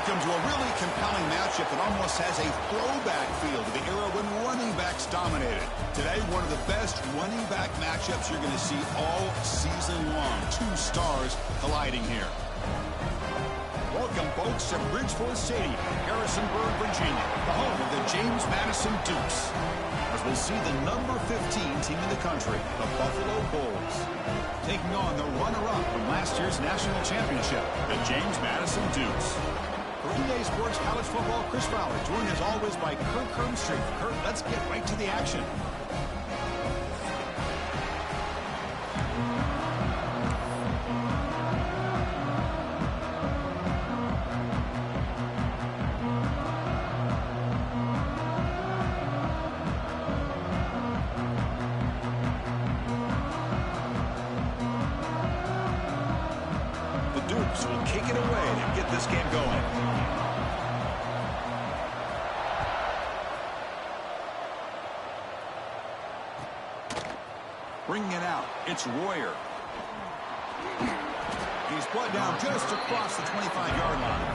Welcome to a really compelling matchup that almost has a throwback feel to the era when running backs dominated. Today, one of the best running back matchups you're going to see all season long. Two stars colliding here. Welcome, folks, to Bridgeport Stadium, Harrisonburg, Virginia, the home of the James Madison Dukes. As we'll see the number 15 team in the country, the Buffalo Bulls, taking on the runner-up from last year's national championship, the James Madison Dukes. For EA Sports College Football, Chris Fowler, joined as always by Kirk Hermstreet. Kirk, let's get right to the action. The Dukes will kick it away to get this game going. Bringing it out, it's Royer. He's brought down just across the 25-yard line.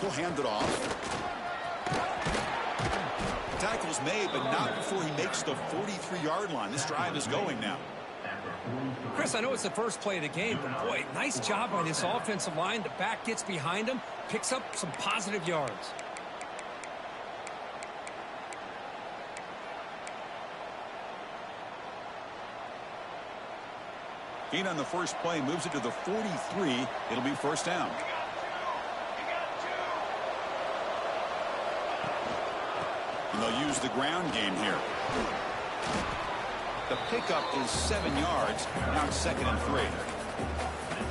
He'll hand it off. Tackle's made, but not before he makes the 43-yard line. This drive is going now. Chris, I know it's the first play of the game, but boy, nice job by this offensive line. The back gets behind him, picks up some positive yards. Gain on the first play, moves it to the 43. It'll be first down. And they'll use the ground game here. The pickup is 7 yards. Now it's 2nd and 3.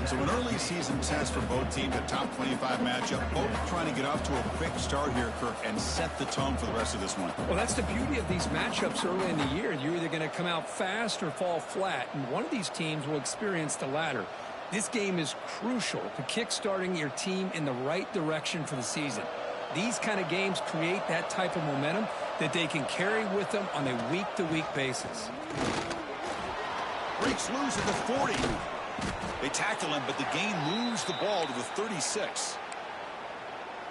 So an early season test for both teams, a top 25 matchup. Both trying to get off to a quick start here, Kirk, and set the tone for the rest of this one. Well, that's the beauty of these matchups early in the year. You're either going to come out fast or fall flat, and one of these teams will experience the latter. This game is crucial to kick-starting your team in the right direction for the season. These kind of games create that type of momentum that they can carry with them on a week-to-week basis. Breaks loose at the 40. They tackle him, but the gain moves the ball to the 36.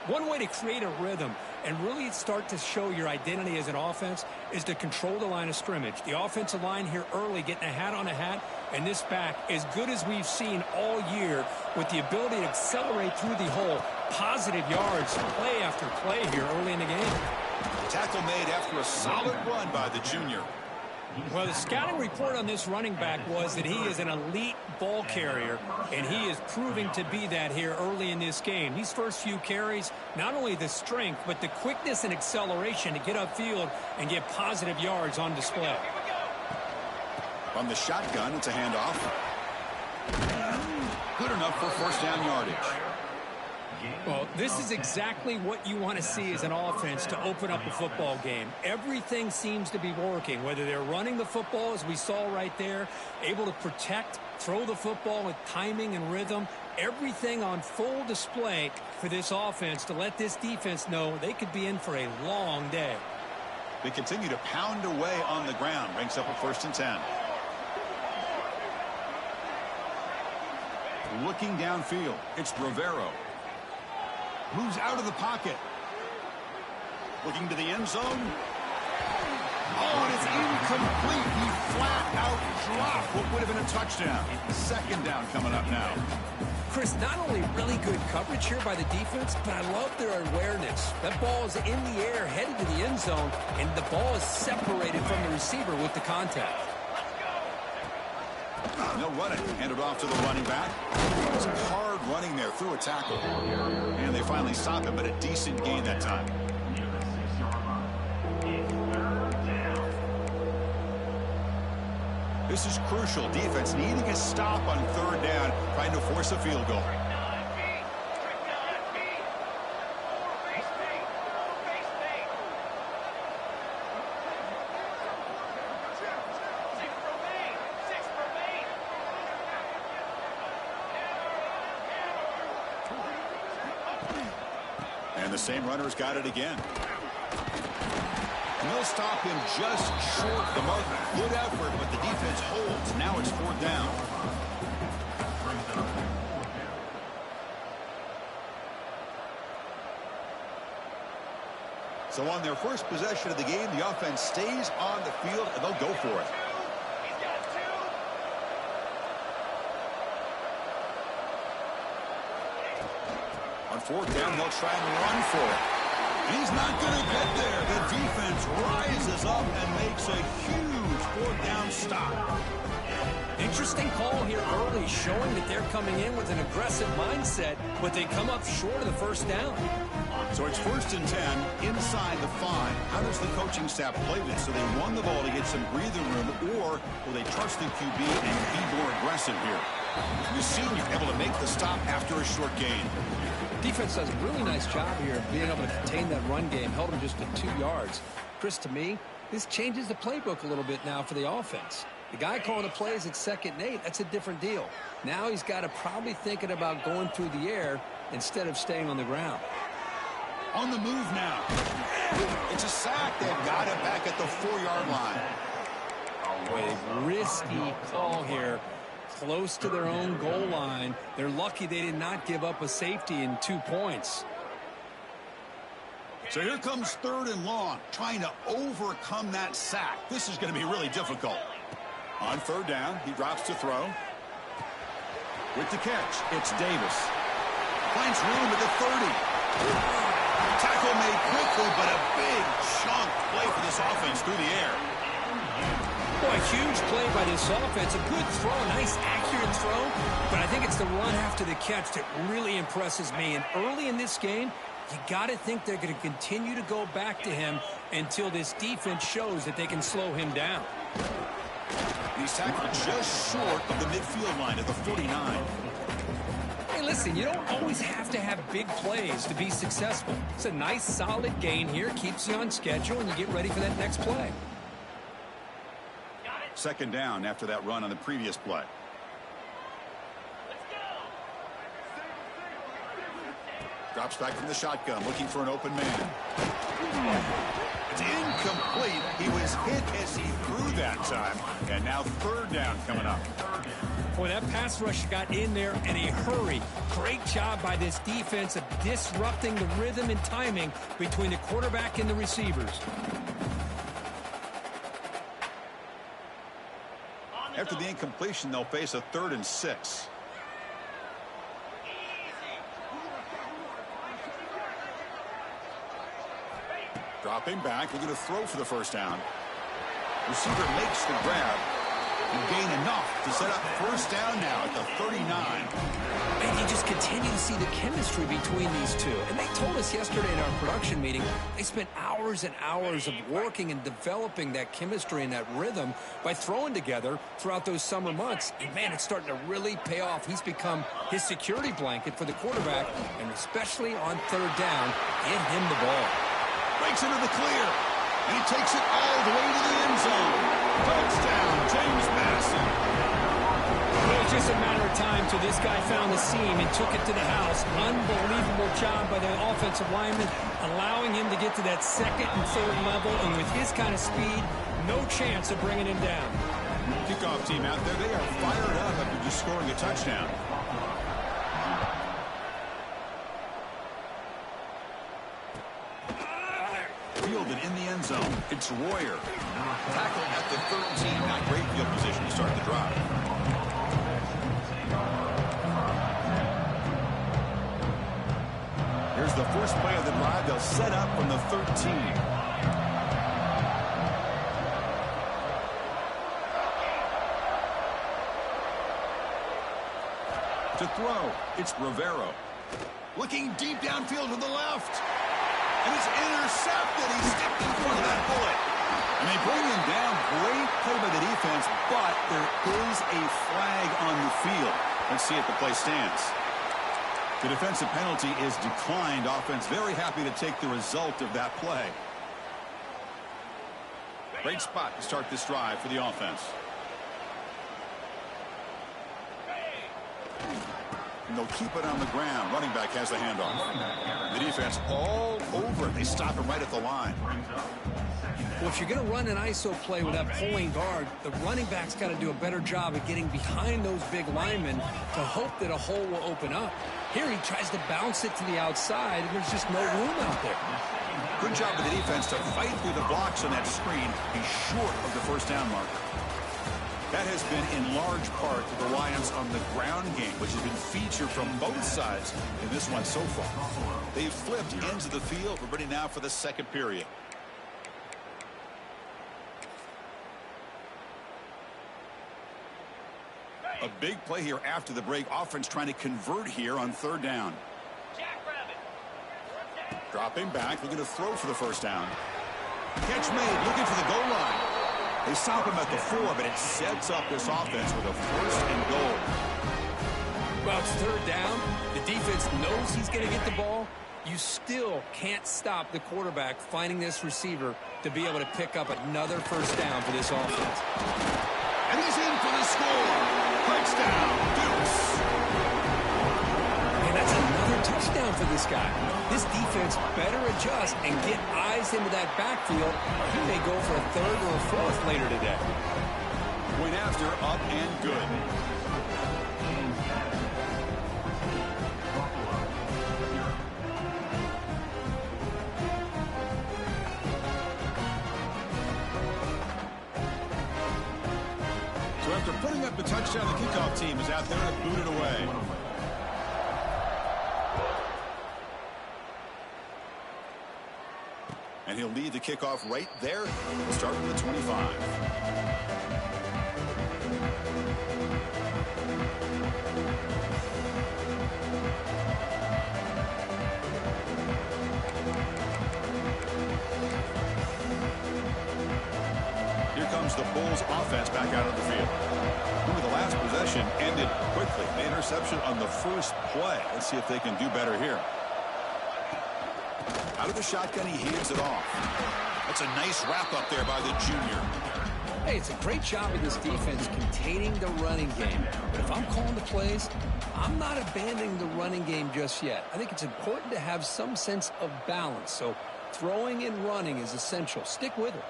One way to create a rhythm and really start to show your identity as an offense is to control the line of scrimmage. The offensive line here early getting a hat on a hat, and this back as good as we've seen all year with the ability to accelerate through the hole. Positive yards, play after play here early in the game. Tackle made after a solid run by the junior. Well, the scouting report on this running back was that he is an elite ball carrier, and he is proving to be that here early in this game. These first few carries, not only the strength, but the quickness and acceleration to get upfield and get positive yards on display. From the shotgun, it's a handoff. Good enough for first down yardage. Well, this is exactly what you want to see as an offense to open up a football game. Everything seems to be working, whether they're running the football, as we saw right there, able to protect, throw the football with timing and rhythm, everything on full display for this offense to let this defense know they could be in for a long day. They continue to pound away on the ground, brings up a 1st and 10. Looking downfield, it's Rivero. Moves out of the pocket. Looking to the end zone. Oh, and it's incomplete. He flat out dropped what would have been a touchdown. 2nd down coming up now. Chris, not only really good coverage here by the defense, but I love their awareness. That ball is in the air, headed to the end zone, and the ball is separated from the receiver with the contact. No running. Handed off to the running back. It's hard running there through a tackle. And they finally stop him, but a decent gain that time. This is crucial. Defense needing a stop on 3rd down, trying to force a field goal. the same runner's got it again. And they'll stop him just short of the mark. Good effort, but the defense holds. Now it's 4th down. So on their first possession of the game, the offense stays on the field, and they'll go for it. On 4th down, they'll try and run for it. He's not going to get there. The defense rises up and makes a huge 4th down stop. Interesting call here early, showing that they're coming in with an aggressive mindset, but they come up short of the 1st down. So it's 1st and 10 inside the 5. How does the coaching staff play this? So they run the ball to get some breathing room, or will they trust the QB and be more aggressive here? We've seen you able to make the stop after a short gain. Defense does a really nice job here of being able to contain that run game, held him just to 2 yards. Chris, to me, this changes the playbook a little bit now for the offense. The guy calling the plays at 2nd and 8, that's a different deal. Now he's got to probably thinking about going through the air instead of staying on the ground. On the move now. It's a sack. They've got it back at the 4-yard line. A risky call here. Close to their own goal line. They're lucky they did not give up a safety in 2 points. So here comes 3rd and long, trying to overcome that sack. This is going to be really difficult. On 3rd down, he drops to throw. With the catch, it's Davis. Finds room at the 30. Tackle made quickly, but a big chunk play for this offense through the air. Boy, huge play by this offense. A good throw, nice accurate throw. But I think it's the run after the catch that really impresses me. And early in this game, you got to think they're going to continue to go back to him until this defense shows that they can slow him down. He's tackled just short of the midfield line at the 49. Hey, listen, you don't always have to have big plays to be successful. It's a nice, solid gain here. Keeps you on schedule, and you get ready for that next play. 2nd down after that run on the previous play. Drops back from the shotgun, looking for an open man. It's incomplete. He was hit as he threw that time. And now 3rd down coming up. Boy, that pass rush got in there in a hurry. Great job by this defense of disrupting the rhythm and timing between the quarterback and the receivers. After the incompletion, they'll face a 3rd and 6. Dropping back, we're going to throw for the 1st down. Receiver makes the grab and gain enough to set up 1st down now at the 39. And you just continue to see the chemistry between these two. And they told us yesterday in our production meeting, they spent hours and hours of working and developing that chemistry and that rhythm by throwing together throughout those summer months. And, man, it's starting to really pay off. He's become his security blanket for the quarterback, and especially on 3rd down, get him the ball. Breaks into the clear, and he takes it all the way to the end zone. Touchdown, James Madison. It was just a matter of time till this guy found the seam and took it to the house. Unbelievable job by the offensive lineman, allowing him to get to that 2nd and 3rd level, and with his kind of speed, no chance of bringing him down. Kickoff team out there, they are fired up after just scoring a touchdown. Fielded in the end zone. It's Royer. Tackled at the 13. Not great field position to start the drive. Here's the first play of the drive. They'll set up from the 13. To throw, it's Rivero. Looking deep downfield to the left. And it's intercepted. He stepped in front of that bullet. And they bring him down. Great play by the defense, but there is a flag on the field. Let's see if the play stands. The defensive penalty is declined. Offense very happy to take the result of that play. Great spot to start this drive for the offense. And they'll keep it on the ground. Running back has the handoff. The defense all over it. They stop him right at the line. Well, if you're going to run an ISO play with that pulling guard, the running back's got to do a better job of getting behind those big linemen to hope that a hole will open up. Here he tries to bounce it to the outside, and there's just no room out there. Good job of the defense to fight through the blocks on that screen. He's short of the first down marker. That has been in large part the reliance on the ground game, which has been featured from both sides in this one so far. They've flipped ends of the field. We're ready now for the second period. A big play here after the break. Offense trying to convert here on third down. Dropping back, looking to throw for the first down. Catch made, looking for the goal line. They stop him at the 4, but it sets up this offense with a first and goal. Well, it's third down. The defense knows he's going to get the ball. You still can't stop the quarterback finding this receiver to be able to pick up another first down for this offense. And he's in for the score. Touchdown, Deuce. And that's another touchdown for this guy. This defense better adjust and get eyes into that backfield, or he may go for a third or a fourth later today. Point after, up and good. So after putting up the touchdown, the kickoff team is out there to boot it away. And he'll lead the kickoff right there. We'll start with the 25. Here comes the Bulls offense back out of the field. Remember, the last possession ended quickly. The interception on the first play. Let's see if they can do better here. Out of the shotgun, he hands it off. That's a nice wrap up there by the junior. Hey, it's a great job of this defense containing the running game. But if I'm calling the plays, I'm not abandoning the running game just yet. I think it's important to have some sense of balance. So throwing and running is essential. Stick with it.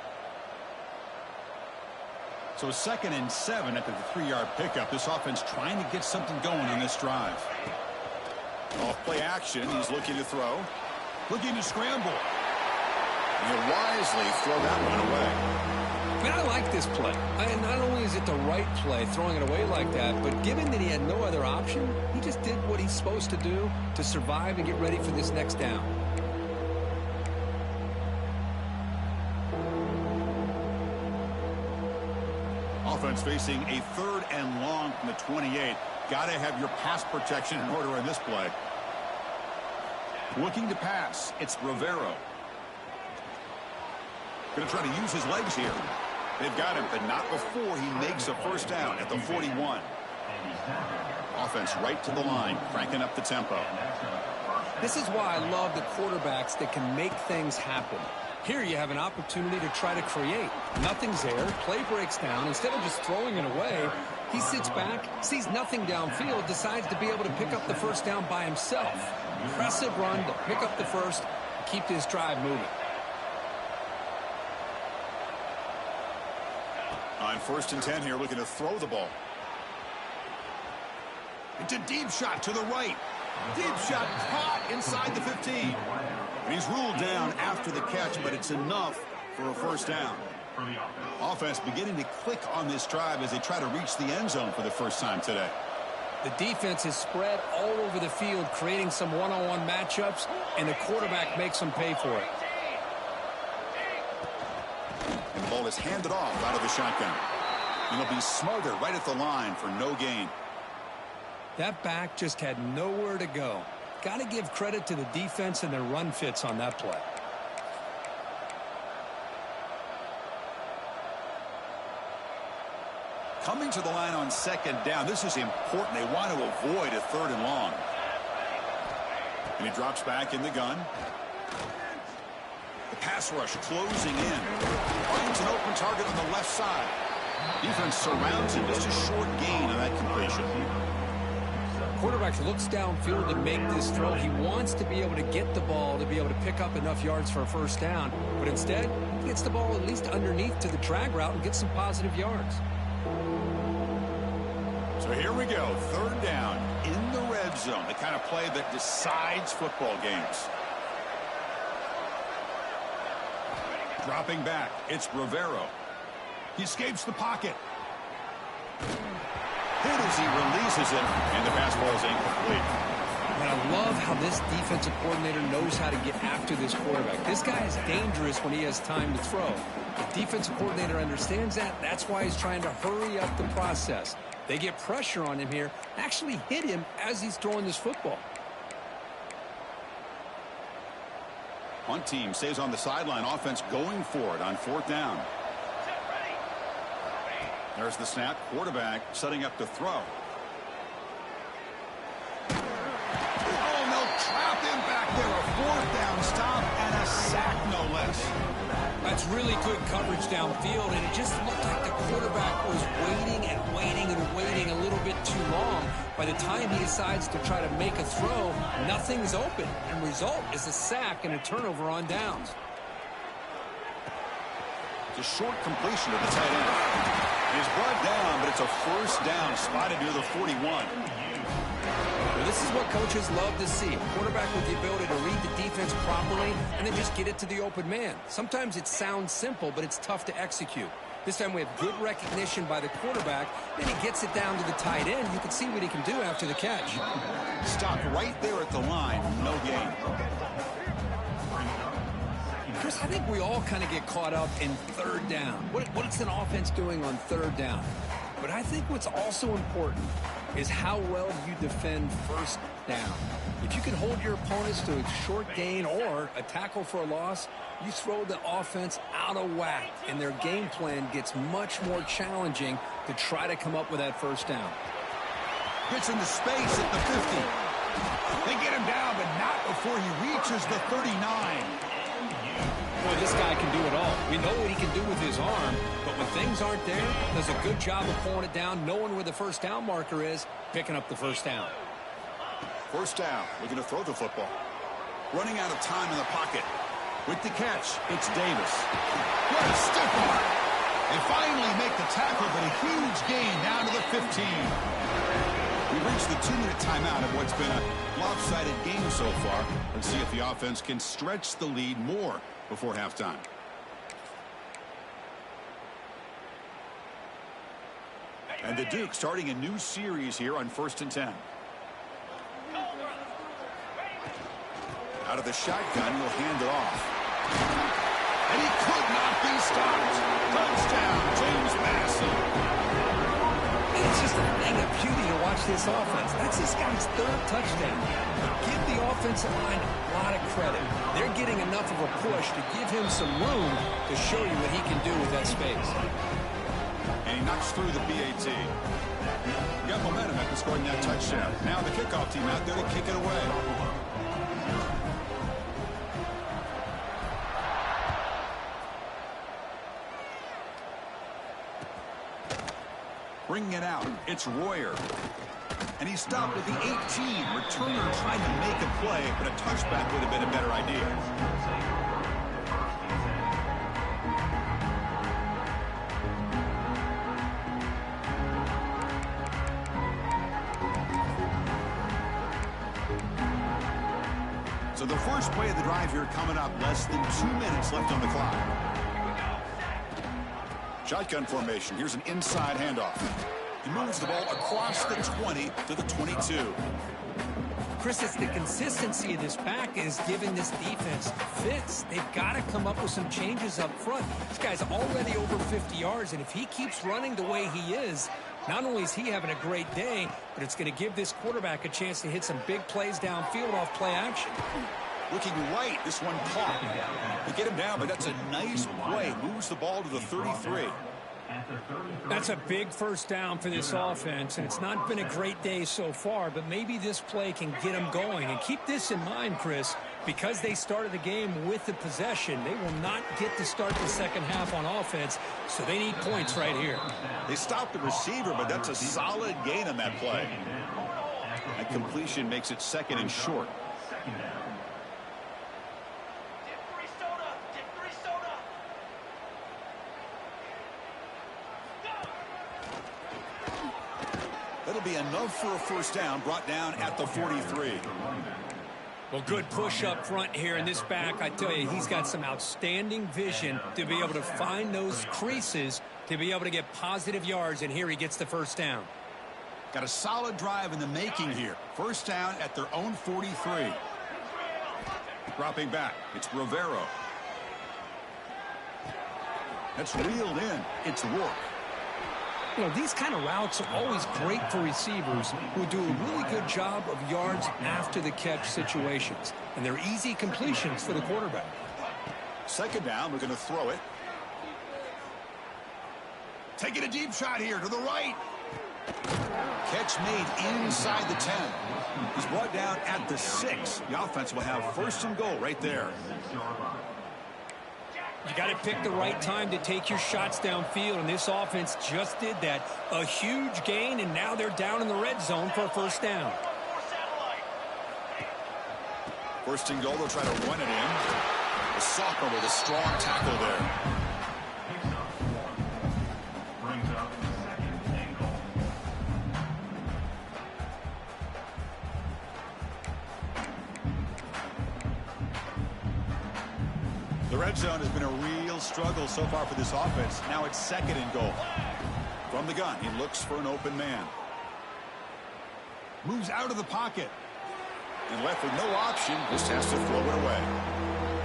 So 2nd and 7 after the 3-yard pickup. This offense trying to get something going on this drive. Off play action. He's looking to throw. Looking to scramble. And he'll wisely throw that one away. Man, I like this play. And not only is it the right play, throwing it away like that, but given that he had no other option, he just did what he's supposed to do to survive and get ready for this next down. Offense facing a 3rd and long from the 28. Got to have your pass protection in order in this play. Looking to pass. It's Rivero. Going to try to use his legs here. They've got him, but not before he makes a first down at the 41. Offense right to the line, cranking up the tempo. This is why I love the quarterbacks that can make things happen. Here you have an opportunity to try to create. Nothing's there. Play breaks down. Instead of just throwing it away, he sits back, sees nothing downfield, decides to be able to pick up the first down by himself. Impressive run to pick up the first, keep this drive moving. On 1st and 10 here, looking to throw the ball. It's a deep shot to the right. Deep shot caught inside the 15. And he's ruled down after the catch, but it's enough for a first down. Offense beginning to click on this drive as they try to reach the end zone for the first time today. The defense is spread all over the field, creating some one-on-one matchups, and the quarterback makes them pay for it. And the ball is handed off out of the shotgun. And he'll be smothered right at the line for no gain. That back just had nowhere to go. Got to give credit to the defense and their run fits on that play. Coming to the line on 2nd down. This is important. They want to avoid a 3rd and long. And he drops back in the gun. The pass rush closing in. Finds an open target on the left side. Defense surrounds him. Just a short gain on that completion. quarterback looks downfield to make this throw. He wants to be able to get the ball to be able to pick up enough yards for a first down. But instead, he gets the ball at least underneath to the drag route and gets some positive yards. So here we go. Third down in the red zone. The kind of play that decides football games. Dropping back. It's Rivero. He escapes the pocket. Hit as he releases it, and the pass ball is incomplete. And I love how this defensive coordinator knows how to get after this quarterback. This guy is dangerous when he has time to throw. The defensive coordinator understands that. That's why he's trying to hurry up the process. They get pressure on him here, actually hit him as he's throwing this football. One team stays on the sideline. Offense going for it on fourth down. There's the snap. Quarterback setting up to throw. Oh, no, trap him back there. A fourth down stop and a sack, no less. That's really good coverage downfield, and it just looked like the quarterback was waiting and waiting and waiting a little bit too long. By the time he decides to try to make a throw, nothing's open, and result is a sack and a turnover on downs. It's a short completion to the tight end. He's brought down, but it's a first down spotted near the 41. Well, this is what coaches love to see. A quarterback with the ability to read the defense properly and then just get it to the open man. Sometimes it sounds simple, but it's tough to execute. This time we have good recognition by the quarterback. Then he gets it down to the tight end. You can see what he can do after the catch. Stopped right there at the line. No gain. Chris, I think we all kind of get caught up in third down. What's an offense doing on third down? But I think what's also important is how well you defend first down. If you can hold your opponents to a short gain or a tackle for a loss, you throw the offense out of whack, and their game plan gets much more challenging to try to come up with that first down. Gets into space at the 50. They get him down, but not before he reaches the 39. Boy, this guy can do it all. We know what he can do with his arm, but when things aren't there, does a good job of pulling it down, knowing where the first down marker is, picking up the first down. First down, looking to throw the football. Running out of time in the pocket. With the catch, it's Davis. What a stiff arm. They finally make the tackle, but a huge gain down to the 15. We reached the 2-minute timeout of what's been a lopsided game so far. Let's see if the offense can stretch the lead more before halftime. And the Duke starting a new series here on 1st and 10. Out of the shotgun, he'll hand it off. And he could not be stopped. Touchdown, James Madison. It's just a thing of beauty to watch this offense. That's this guy's third touchdown. Give the offensive line a lot of credit. They're getting enough of a push to give him some room to show you what he can do with that space. And he knocks through the BAT. Got momentum after scoring that touchdown. Now the kickoff team out there to kick it away. Bringing it out, it's Royer. And he stopped at the 18. Returner trying to make a play, but a touchback would have been a better idea. So the first play of the drive here coming up, less than 2 minutes left on the clock. Shotgun formation. Here's an inside handoff. He moves the ball across the 20 to the 22. Chris, it's the consistency of this back is giving this defense fits. They've got to come up with some changes up front. This guy's already over 50 yards, and if he keeps running the way he is, not only is he having a great day, but it's going to give this quarterback a chance to hit some big plays downfield off play action. Looking right, this one caught. They get him down, but that's a nice play. Moves the ball to the 33. That's a big first down for this offense, and it's not been a great day so far, but maybe this play can get them going. And keep this in mind, Chris, because they started the game with the possession, they will not get to start the second half on offense, so they need points right here. They stopped the receiver, but that's a solid gain on that play. That completion makes it 2nd and short. That'll be enough for a first down, brought down at the 43. Well, good push up front here in this back. I tell you, he's got some outstanding vision to be able to find those creases to be able to get positive yards, and here he gets the first down. Got a solid drive in the making here. First down at their own 43. Dropping back, it's Rivero. That's reeled in. It's Rourke. You know, these kind of routes are always great for receivers who do a really good job of yards after the catch situations. And they're easy completions for the quarterback. 2nd down, we're going to throw it. Taking a deep shot here to the right. Catch made inside the 10. He's brought down at the 6. The offense will have 1st and goal right there. You got to pick the right time to take your shots downfield, and this offense just did that. A huge gain, and now they're down in the red zone for a first down. 1st and goal, they'll try to run it in. The sophomore with a strong tackle there. The red zone has been a real struggle so far for this offense. Now it's 2nd and goal. From the gun, he looks for an open man. Moves out of the pocket. And left with no option, just has to throw it away.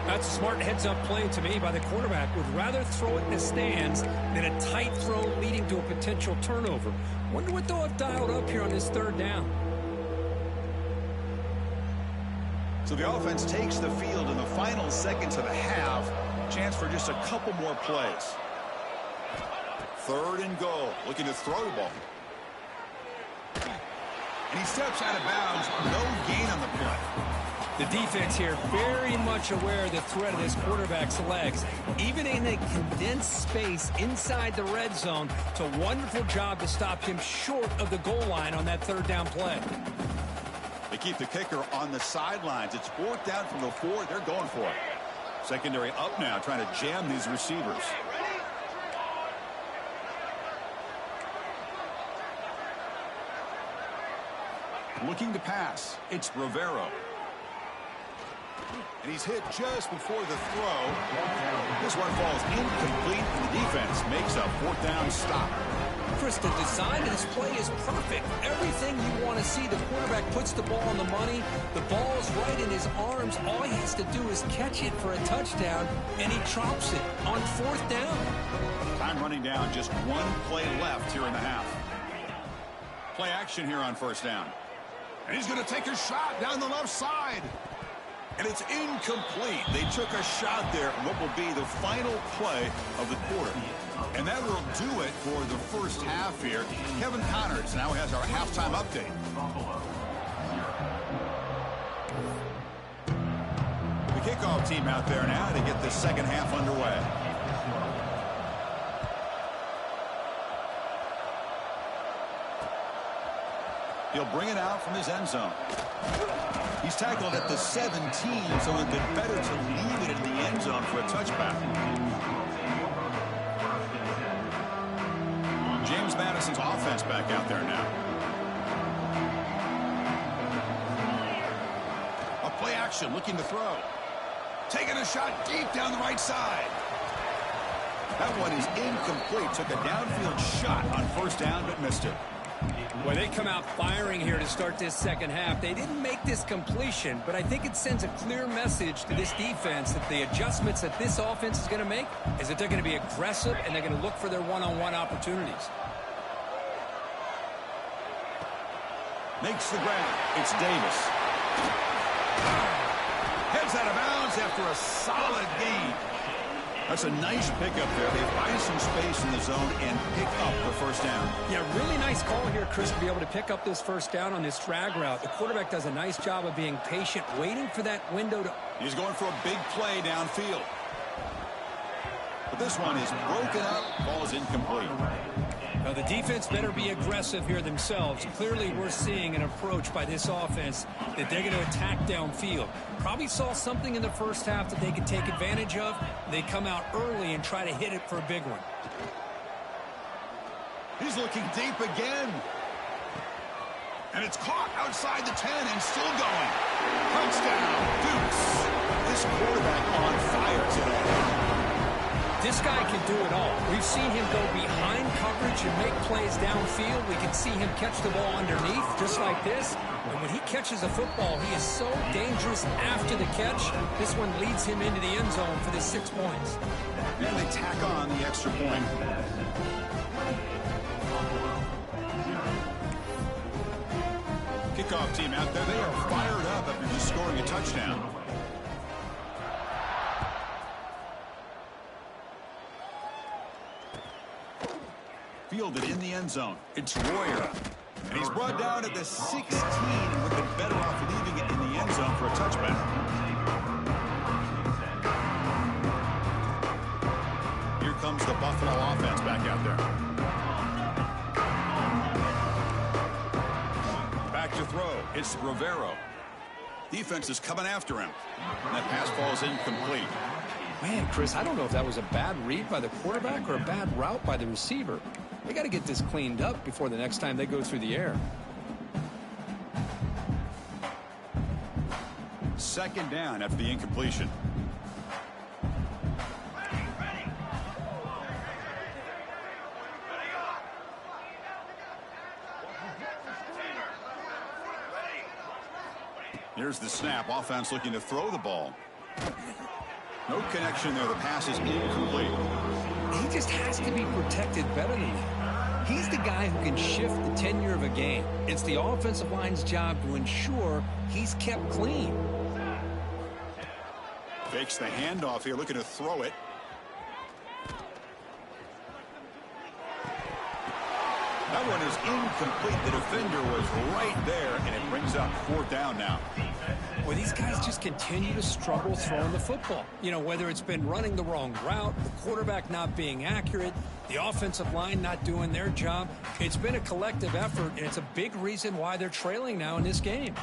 That's a smart heads-up play to me by the quarterback. Would rather throw it in the stands than a tight throw leading to a potential turnover. Wonder what they'll have dialed up here on this 3rd down. So the offense takes the field in the final seconds of the half. Chance for just a couple more plays. 3rd and goal. Looking to throw the ball. And he steps out of bounds. No gain on the play. The defense here very much aware of the threat of this quarterback's legs. Even in a condensed space inside the red zone, it's a wonderful job to stop him short of the goal line on that 3rd down play. They keep the kicker on the sidelines. It's 4th down from the 4. They're going for it. Secondary up now, trying to jam these receivers. Looking to pass. It's Rivero. And he's hit just before the throw. This one falls incomplete, and the defense makes a 4th down stop. Chris, the design of this play is perfect. Everything you want to see. The quarterback puts the ball on the money. The ball's right in his arms. All he has to do is catch it for a touchdown, and he drops it on 4th down. Time running down. Just 1 play left here in the half. Play action here on 1st down. And he's going to take a shot down the left side. And it's incomplete. They took a shot there on what will be the final play of the quarter. And that will do it for the first half here. Kevin Connors now has our halftime update. The kickoff team out there now to get the 2nd half underway. He'll bring it out from his end zone. He's tackled at the 17, so it'd been better to leave it in the end zone for a touchback. James Madison's offense back out there now. A play action, looking to throw. Taking a shot deep down the right side. That one is incomplete. Took a downfield shot on 1st down, but missed it. Well, they come out firing here to start this 2nd half. They didn't make this completion, but I think it sends a clear message to this defense that the adjustments that this offense is going to make is that they're going to be aggressive and they're going to look for their one-on-one opportunities. Makes the grab. It's Davis. Heads out of bounds after a solid gain. That's a nice pickup there. They find some space in the zone and pick up the 1st down. Yeah, really nice call here, Chris, to be able to pick up this 1st down on this drag route. The quarterback does a nice job of being patient, waiting for that window to... He's going for a big play downfield. But this one is broken up, ball is incomplete. Well, the defense better be aggressive here themselves. Clearly, we're seeing an approach by this offense that they're going to attack downfield. Probably saw something in the first half that they could take advantage of. They come out early and try to hit it for a big one. He's looking deep again. And it's caught outside the 10 and still going. Touchdown, Dukes. This quarterback on fire today. This guy can do it all. We've seen him go behind coverage and make plays downfield. We can see him catch the ball underneath, just like this. And when he catches a football, he is so dangerous after the catch. This one leads him into the end zone for the 6 points. And they tack on the extra point. Kickoff team out there. They are fired up after just scoring a touchdown. Fielded in the end zone. It's Royer. And he's brought down at the 16 and would have been better off leaving it in the end zone for a touchback. Here comes the Buffalo offense back out there. Back to throw. It's Rivero. Defense is coming after him. And that pass falls incomplete. Man, Chris, I don't know if that was a bad read by the quarterback or a bad route by the receiver. They got to get this cleaned up before the next time they go through the air. Second down after the incompletion. Here's the snap. Offense looking to throw the ball. No connection there. The pass is incomplete. He just has to be protected better than that. He's the guy who can shift the tenure of a game. It's the offensive line's job to ensure he's kept clean. Fakes the handoff here, looking to throw it. That one is incomplete. The defender was right there, and it brings up fourth down now. Well, these guys just continue to struggle throwing the football. You know, whether it's been running the wrong route, the quarterback not being accurate, the offensive line not doing their job. It's been a collective effort, and it's a big reason why they're trailing now in this game.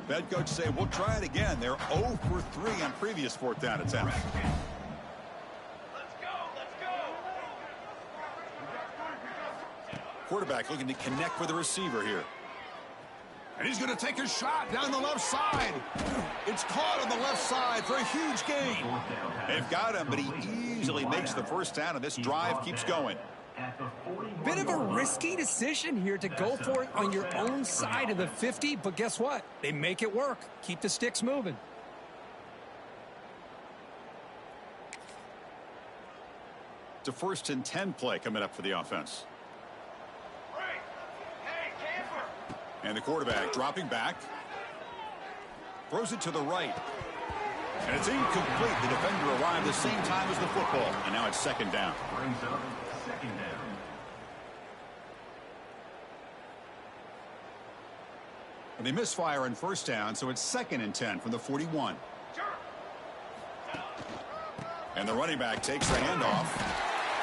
Head coach say, we'll try it again. They're 0 for 3 on previous fourth down attempts. Quarterback looking to connect with the receiver here. And he's going to take a shot down the left side. It's caught on the left side for a huge gain. They've got him, but he easily makes the first down, and this drive keeps going. Bit of a risky decision here to go for it on your own side of the 50, but guess what? They make it work. Keep the sticks moving. It's a 1st and 10 play coming up for the offense. And the quarterback dropping back. Throws it to the right. And it's incomplete. The defender arrived the same time as the football. And now it's second down. And they misfire in first down, so it's 2nd and 10 from the 41. And the running back takes the handoff.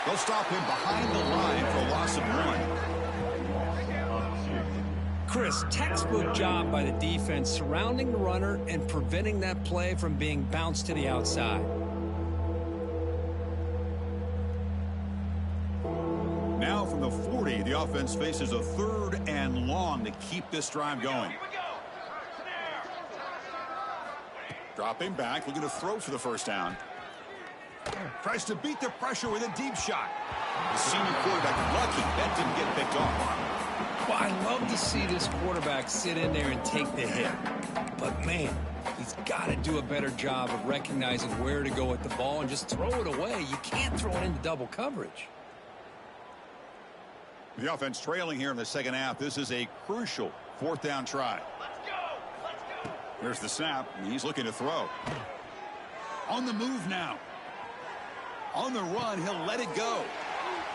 They'll stop him behind the line for a loss of 1. Chris, textbook job by the defense surrounding the runner and preventing that play from being bounced to the outside. Now from the 40, the offense faces a 3rd and long to keep this drive going. Dropping back, looking to throw for the first down. Tries to beat the pressure with a deep shot. The senior quarterback lucky that didn't get picked off. Well, I love to see this quarterback sit in there and take the hit. But, man, he's got to do a better job of recognizing where to go with the ball and just throw it away. You can't throw it into double coverage. The offense trailing here in the second half. This is a crucial 4th down try. Let's go. There's the snap. He's looking to throw. On the move now. On the run, he'll let it go.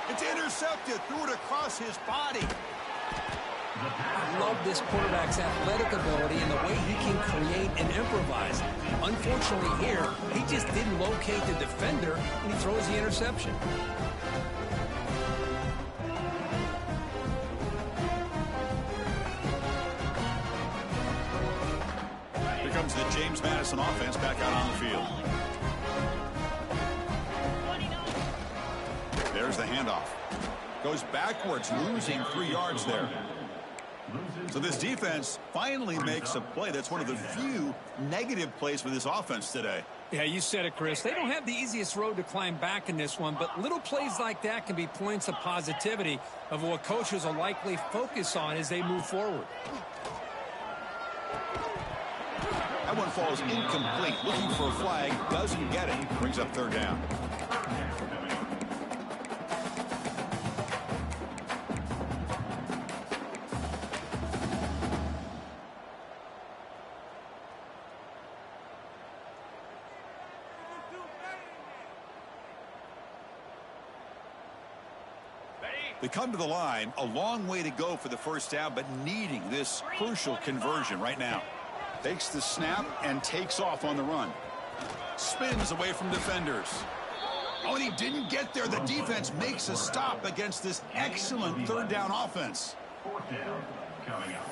It's intercepted. Threw it across his body. I love this quarterback's athletic ability and the way he can create and improvise. Unfortunately here, he just didn't locate the defender when he throws the interception. Here comes the James Madison offense back out on the field. There's the handoff. Goes backwards, losing 3 yards there. So this defense finally makes a play. That's one of the few negative plays for this offense today. Yeah, you said it, Chris. They don't have the easiest road to climb back in this one, but little plays like that can be points of positivity of what coaches will likely focus on as they move forward. That one falls incomplete. Looking for a flag, doesn't get it. Brings up 3rd down. They come to the line, a long way to go for the first down, but needing this crucial conversion right now. Takes the snap and takes off on the run. Spins away from defenders. Oh, and he didn't get there. The defense makes a stop against this excellent 3rd down offense. 4th down coming up.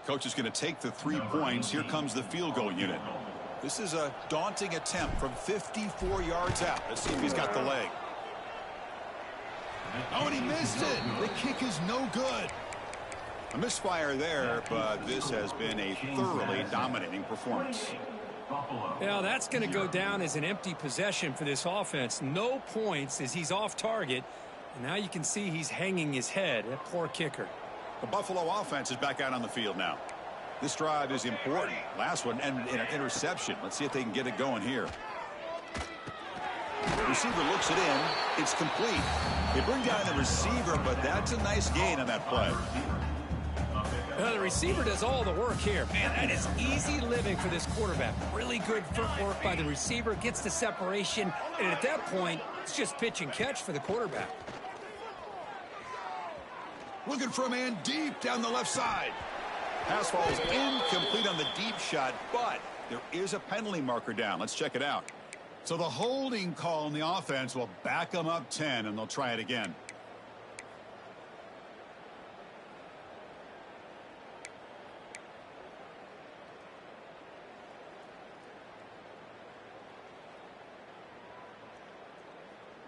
Coach is going to take the 3 points. Here comes the field goal unit. This is a daunting attempt from 54 yards out. Let's see if he's got the leg. Oh, and he missed it. The kick is no good. A misfire there, but this has been a thoroughly dominating performance. Well, that's going to go down as an empty possession for this offense. No points as he's off target. And now you can see he's hanging his head. That poor kicker. The Buffalo offense is back out on the field now. This drive is important. Last one and an interception. Let's see if they can get it going here. Receiver looks it in. It's complete. They bring down the receiver, but that's a nice gain on that play. Well, the receiver does all the work here. Man, that is easy living for this quarterback. Really good footwork by the receiver. Gets the separation. And at that point, it's just pitch and catch for the quarterback. Looking for a man deep down the left side. Pass falls incomplete on the deep shot, but there is a penalty marker down. Let's check it out. So the holding call on the offense will back them up 10, and they'll try it again.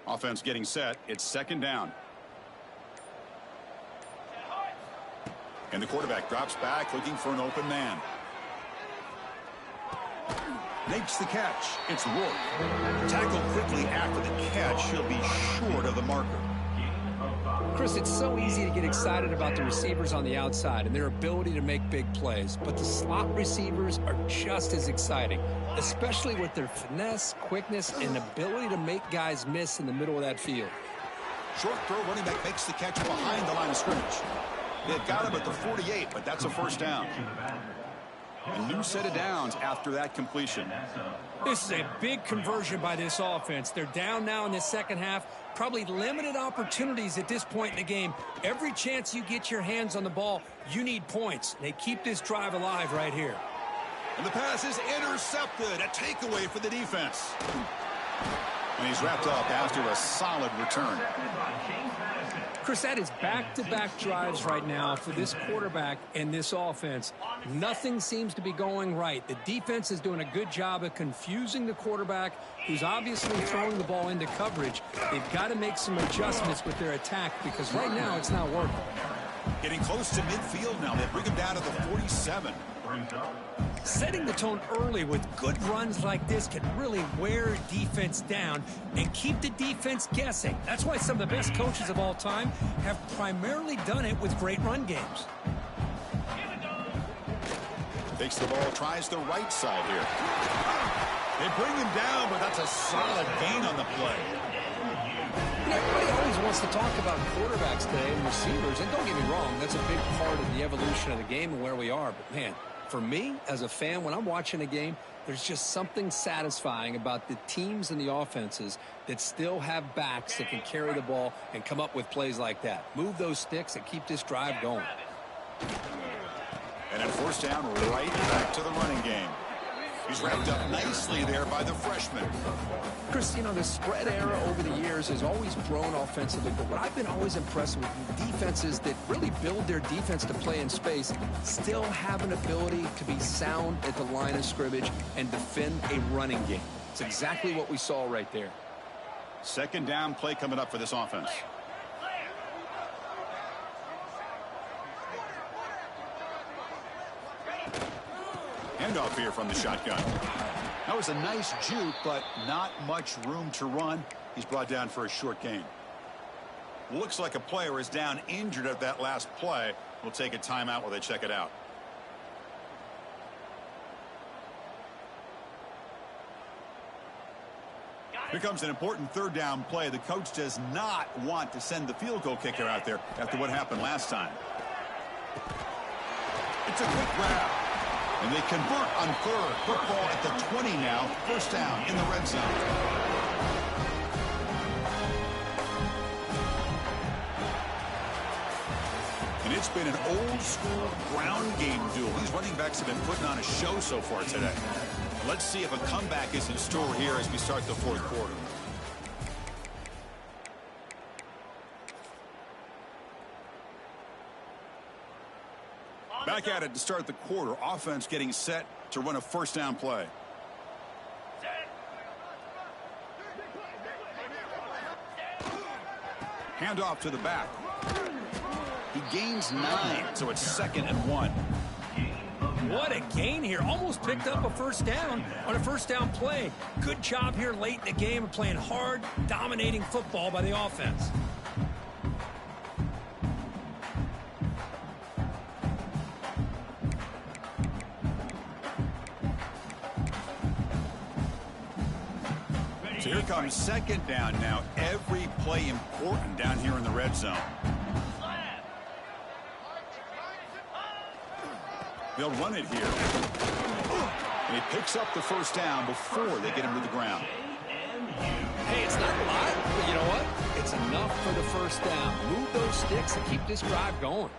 Offense getting set. It's 2nd down. And the quarterback drops back looking for an open man. Makes the catch. It's Rourke. Tackled quickly after the catch. He'll be short of the marker. Chris, it's so easy to get excited about the receivers on the outside and their ability to make big plays. But the slot receivers are just as exciting, especially with their finesse, quickness, and ability to make guys miss in the middle of that field. Short throw, running back makes the catch behind the line of scrimmage. They've got him at the 48, but that's a 1st down. A new set of downs after that completion. This is a big conversion by this offense. They're down now in the 2nd half. Probably limited opportunities at this point in the game. Every chance you get your hands on the ball, you need points. They keep this drive alive right here. And the pass is intercepted. A takeaway for the defense. And he's wrapped up after a solid return. Chris, that is back-to-back drives right now for this quarterback and this offense. Nothing seems to be going right. The defense is doing a good job of confusing the quarterback, who's obviously throwing the ball into coverage. They've got to make some adjustments with their attack because right now it's not working. Getting close to midfield now. They bring him down to the 47. Setting the tone early with good runs like this can really wear defense down and keep the defense guessing. That's why some of the best coaches of all time have primarily done it with great run games. Takes the ball, tries the right side here. They bring him down, but that's a solid gain on the play. Everybody always wants to talk about quarterbacks today and receivers, and don't get me wrong, that's a big part of the evolution of the game and where we are. But, man, for me, as a fan, when I'm watching a game, there's just something satisfying about the teams and the offenses that still have backs that can carry the ball and come up with plays like that. Move those sticks and keep this drive going. And at first down, right back to the running game. He's wrapped up nicely there by the freshman. Chris, you know, the spread era over the years has always grown offensively, but what I've been always impressed with defenses that really build their defense to play in space still have an ability to be sound at the line of scrimmage and defend a running game. It's exactly what we saw right there. Second down play coming up for this offense. Handoff here from the shotgun. That was a nice juke, but not much room to run. He's brought down for a short gain. Looks like a player is down injured at that last play. We'll take a timeout while they check it out. Here comes an important third down play. The coach does not want to send the field goal kicker out there after what happened last time. It's a quick grab. And they convert on third. Football at the 20 now. First down in the red zone. And it's been an old-school ground game duel. These running backs have been putting on a show so far today. Let's see if a comeback is in store here as we start the fourth quarter. Back at it to start the quarter. Offense getting set to run a first down play. Handoff to the back. He gains 9, so it's 2nd and 1. What a gain here. Almost picked up a first down on a first down play. Good job here late in the game of playing hard, dominating football by the offense. So here comes second down now. Every play important down here in the red zone. They'll run it here. And he picks up the first down before they get him to the ground. Hey, it's not a lot, but you know what? It's enough for the first down. Move those sticks and keep this drive going.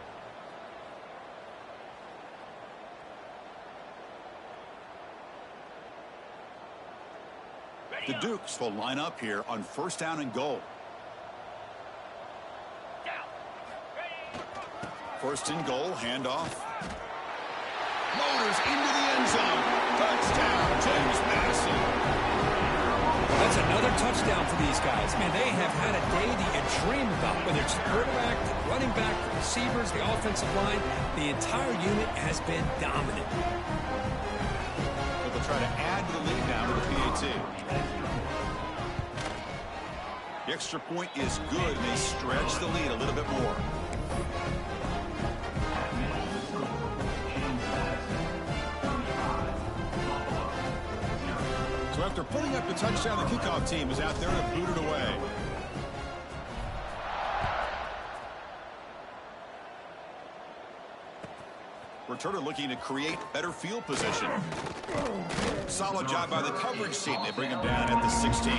The Dukes will line up here on first down and goal. First and goal, handoff. Motors into the end zone. Touchdown, James Madison. That's another touchdown for these guys. Man, they have had a day that you dream about, whether it's the quarterback, the running back, the receivers, the offensive line. The entire unit has been dominant. But they'll try to add to the lead now with the PAT. The extra point is good, and they stretch the lead a little bit more. So after pulling up the touchdown, the kickoff team is out there to boot it away. Returner looking to create better field position. Solid job by the coverage team. They bring him down at the 16.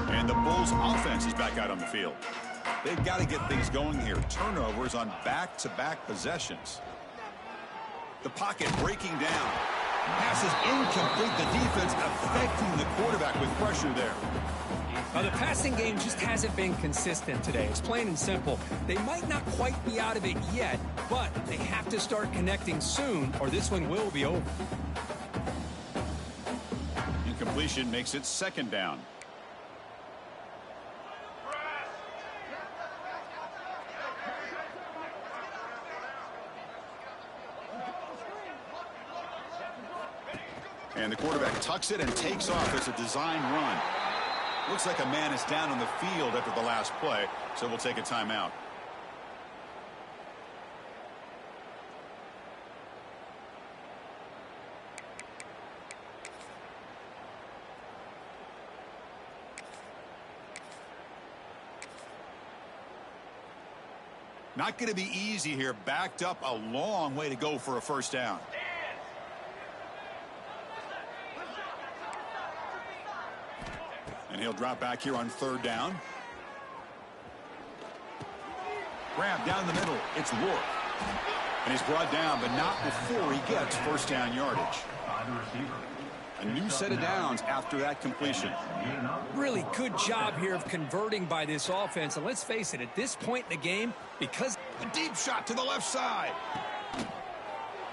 And the Bulls offense is back out on the field. They've got to get things going here. Turnovers on back-to-back possessions. The pocket breaking down. Pass is incomplete. The defense affecting the quarterback with pressure there. The passing game just hasn't been consistent today. It's plain and simple. They might not quite be out of it yet, but they have to start connecting soon or this one will be over. Incompletion makes it second down. And the quarterback tucks it and takes off as a design run. Looks like a man is down on the field after the last play, so we'll take a timeout. Not going to be easy here. Backed up a long way to go for a first down. And he'll drop back here on third down. Grab down the middle. It's Rourke. And he's brought down, but not before he gets first down yardage. A new set of downs after that completion. Really good job here of converting by this offense. And let's face it, at this point in the game, because a deep shot to the left side.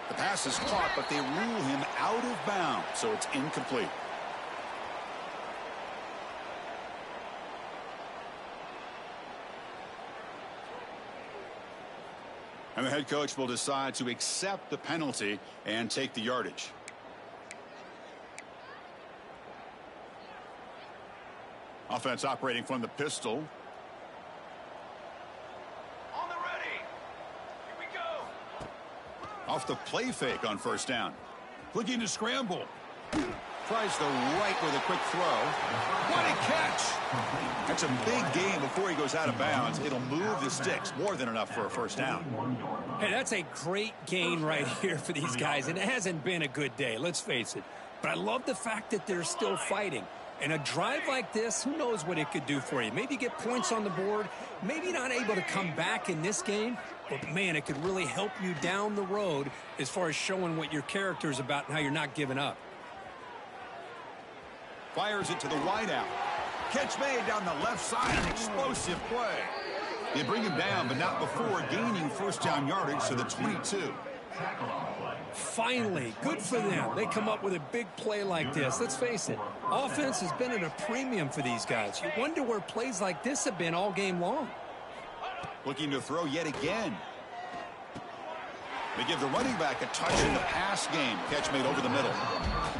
The pass is caught, but they rule him out of bounds, so it's incomplete. And the head coach will decide to accept the penalty and take the yardage. Offense operating from the pistol. On the ready. Here we go. Off the play fake on first down. Looking to scramble. Tries the right with a quick throw. What a catch! That's a big gain before he goes out of bounds. It'll move the sticks. More than enough for a first down. Hey, that's a great gain right here for these guys. And it hasn't been a good day, let's face it. But I love the fact that they're still fighting. And a drive like this, who knows what it could do for you. Maybe get points on the board. Maybe not able to come back in this game. But, man, it could really help you down the road as far as showing what your character is about and how you're not giving up. Fires it to the wideout. Catch made down the left side. An explosive play. They bring him down, but not before gaining first down yardage to the 22. Finally, good for them. They come up with a big play like this. Let's face it, offense has been at a premium for these guys. You wonder where plays like this have been all game long. Looking to throw yet again. They give the running back a touch in the pass game. Catch made over the middle.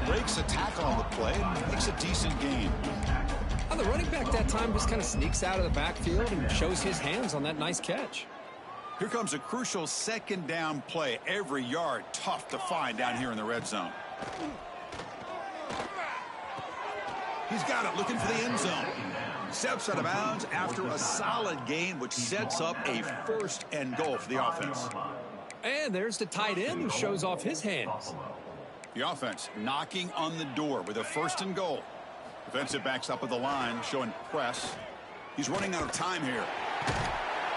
Breaks a tackle on the play and makes a decent gain. Well, the running back that time just kind of sneaks out of the backfield and shows his hands on that nice catch. Here comes a crucial second down play. Every yard tough to find down here in the red zone. He's got it, looking for the end zone. Steps out of bounds after a solid gain, which sets up a first and goal for the offense. And there's the tight end who shows off his hands. The offense knocking on the door with a first and goal. Defensive backs up with the line, showing press. He's running out of time here.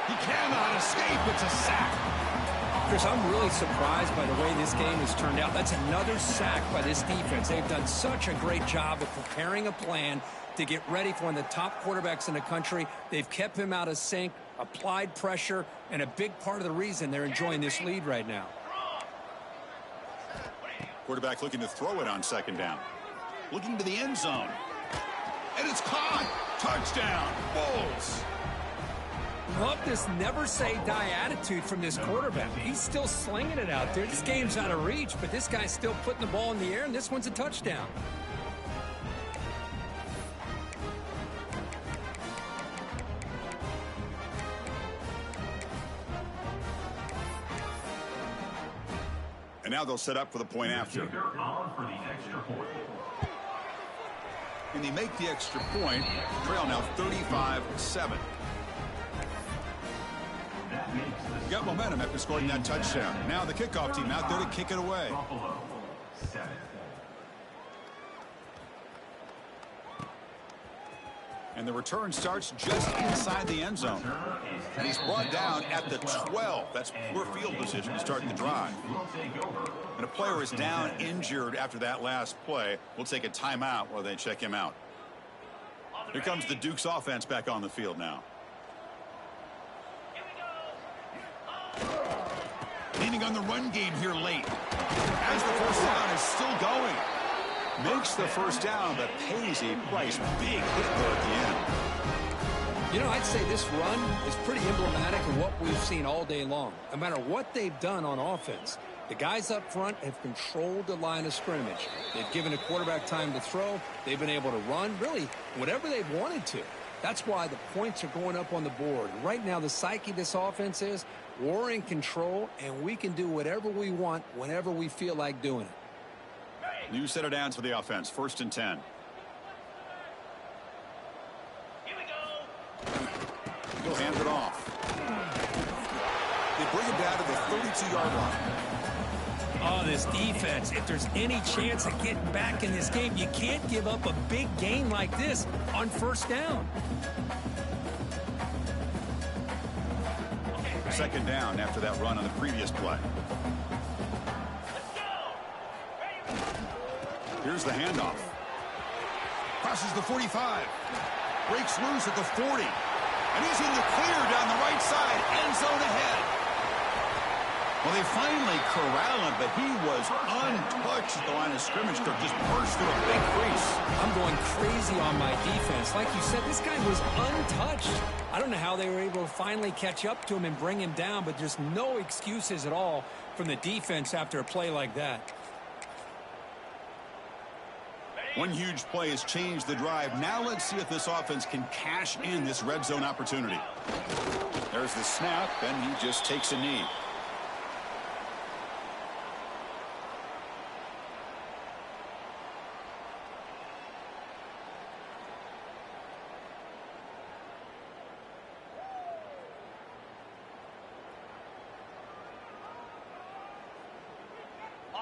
He cannot escape. It's a sack. Chris, I'm really surprised by the way this game has turned out. That's another sack by this defense. They've done such a great job of preparing a plan to get ready for one of the top quarterbacks in the country. They've kept him out of sync, applied pressure, and a big part of the reason they're enjoying this lead right now. Quarterback looking to throw it on second down. Looking to the end zone. And it's caught. Touchdown. Bulls. Love this never say die attitude from this quarterback. He's still slinging it out there. This game's out of reach, but this guy's still putting the ball in the air, and this one's a touchdown. And now they'll set up for the point after. And they make the extra point. Trail now 35-7. Got momentum after scoring that touchdown. Now the kickoff team out there to kick it away. And the return starts just inside the end zone. And he's brought down at the 12. That's poor field position to start the drive. And a player is down injured after that last play. We'll take a timeout while they check him out. Here comes the Duke's offense back on the field now. Leaning on the run game here late. As the first down is still going. Makes the first down, but pays a price. Big hit there at the end. You know, I'd say this run is pretty emblematic of what we've seen all day long. No matter what they've done on offense, The guys up front have controlled the line of scrimmage. They've given the quarterback time to throw. They've been able to run, really, whatever they've wanted to. That's why the points are going up on the board. Right now, the psyche of this offense is we're in control, and we can do whatever we want whenever we feel like doing it. New set of downs for the offense. 1st and 10. Here we go. He'll hand it off. They bring him down to the 32-yard line. Oh, this defense, if there's any chance of getting back in this game, you can't give up a big gain like this on 1st down. 2nd down after that run on the previous play. Here's the handoff. Crosses the 45. Breaks loose at the 40. And he's in the clear down the right side. End zone ahead. Well, they finally corral him, but he was untouched at the line of scrimmage. Kirk just burst through a big crease. I'm going crazy on my defense. Like you said, this guy was untouched. I don't know how they were able to finally catch up to him and bring him down, but there's no excuses at all from the defense after a play like that. One huge play has changed the drive. Now let's see if this offense can cash in this red zone opportunity. There's the snap, and he just takes a knee.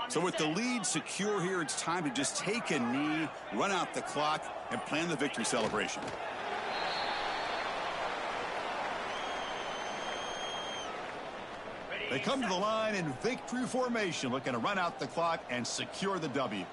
So with the lead secure here, it's time to just take a knee, run out the clock, and plan the victory celebration. They come to the line in victory formation, looking to run out the clock and secure the W.